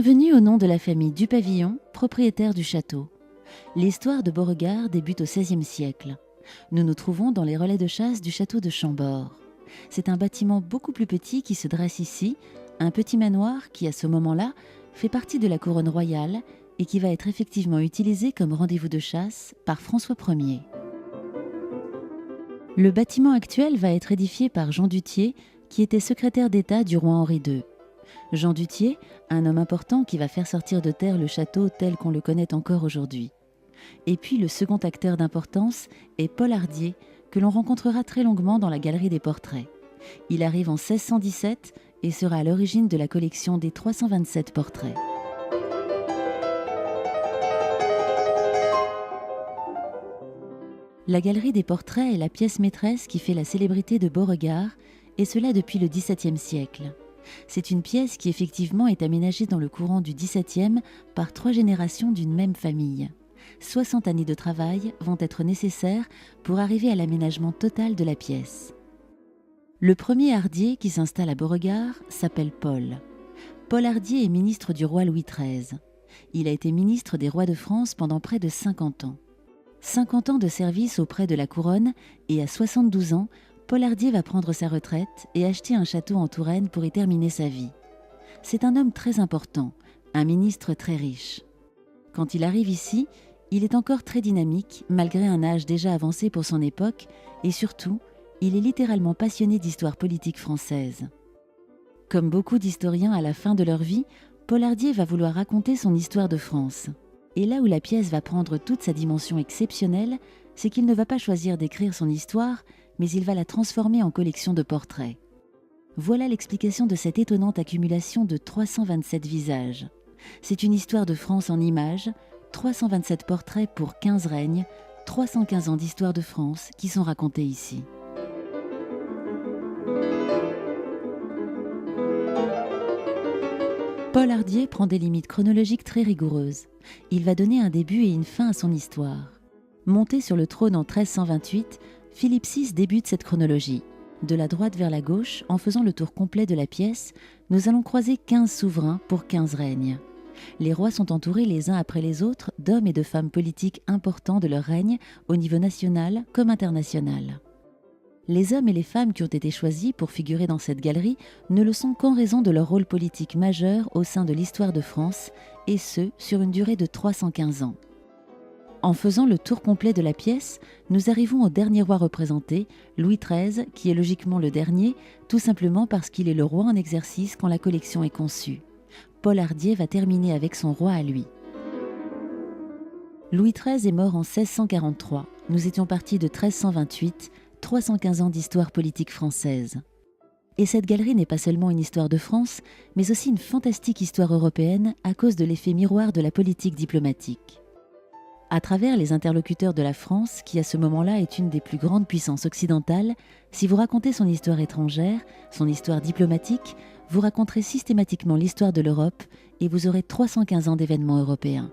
Bienvenue au nom de la famille Dupavillon, propriétaire du château. L'histoire de Beauregard débute au XVIe siècle. Nous nous trouvons dans les relais de chasse du château de Chambord. C'est un bâtiment beaucoup plus petit qui se dresse ici, un petit manoir qui, à ce moment-là, fait partie de la couronne royale et qui va être effectivement utilisé comme rendez-vous de chasse par François Ier. Le bâtiment actuel va être édifié par Jean Duthier, qui était secrétaire d'État du roi Henri II. Jean Duthier, un homme important qui va faire sortir de terre le château tel qu'on le connaît encore aujourd'hui. Et puis le second acteur d'importance est Paul Hardier, que l'on rencontrera très longuement dans la galerie des portraits. Il arrive en 1617 et sera à l'origine de la collection des 327 portraits. La galerie des portraits est la pièce maîtresse qui fait la célébrité de Beauregard, et cela depuis le XVIIe siècle. C'est une pièce qui effectivement est aménagée dans le courant du XVIIe par 3 générations d'une même famille. 60 années de travail vont être nécessaires pour arriver à l'aménagement total de la pièce. Le premier Hardier qui s'installe à Beauregard s'appelle Paul. Paul Hardier est ministre du roi Louis XIII. Il a été ministre des rois de France pendant près de 50 ans. 50 ans de service auprès de la couronne et à 72 ans, Paul Hardier va prendre sa retraite et acheter un château en Touraine pour y terminer sa vie. C'est un homme très important, un ministre très riche. Quand il arrive ici, il est encore très dynamique, malgré un âge déjà avancé pour son époque, et surtout, il est littéralement passionné d'histoire politique française. Comme beaucoup d'historiens à la fin de leur vie, Paul Hardier va vouloir raconter son histoire de France. Et là où la pièce va prendre toute sa dimension exceptionnelle, c'est qu'il ne va pas choisir d'écrire son histoire, mais il va la transformer en collection de portraits. Voilà l'explication de cette étonnante accumulation de 327 visages. C'est une histoire de France en images, 327 portraits pour 15 règnes, 315 ans d'histoire de France qui sont racontés ici. Paul Hardier prend des limites chronologiques très rigoureuses. Il va donner un début et une fin à son histoire. Monté sur le trône en 1328, Philippe VI débute cette chronologie. De la droite vers la gauche, en faisant le tour complet de la pièce, nous allons croiser 15 souverains pour 15 règnes. Les rois sont entourés les uns après les autres d'hommes et de femmes politiques importants de leur règne au niveau national comme international. Les hommes et les femmes qui ont été choisis pour figurer dans cette galerie ne le sont qu'en raison de leur rôle politique majeur au sein de l'histoire de France, et ce, sur une durée de 315 ans. En faisant le tour complet de la pièce, nous arrivons au dernier roi représenté, Louis XIII, qui est logiquement le dernier, tout simplement parce qu'il est le roi en exercice quand la collection est conçue. Paul Hardier va terminer avec son roi à lui. Louis XIII est mort en 1643. Nous étions partis de 1328, 315 ans d'histoire politique française. Et cette galerie n'est pas seulement une histoire de France, mais aussi une fantastique histoire européenne à cause de l'effet miroir de la politique diplomatique. À travers les interlocuteurs de la France, qui à ce moment-là est une des plus grandes puissances occidentales, si vous racontez son histoire étrangère, son histoire diplomatique, vous raconterez systématiquement l'histoire de l'Europe et vous aurez 315 ans d'événements européens.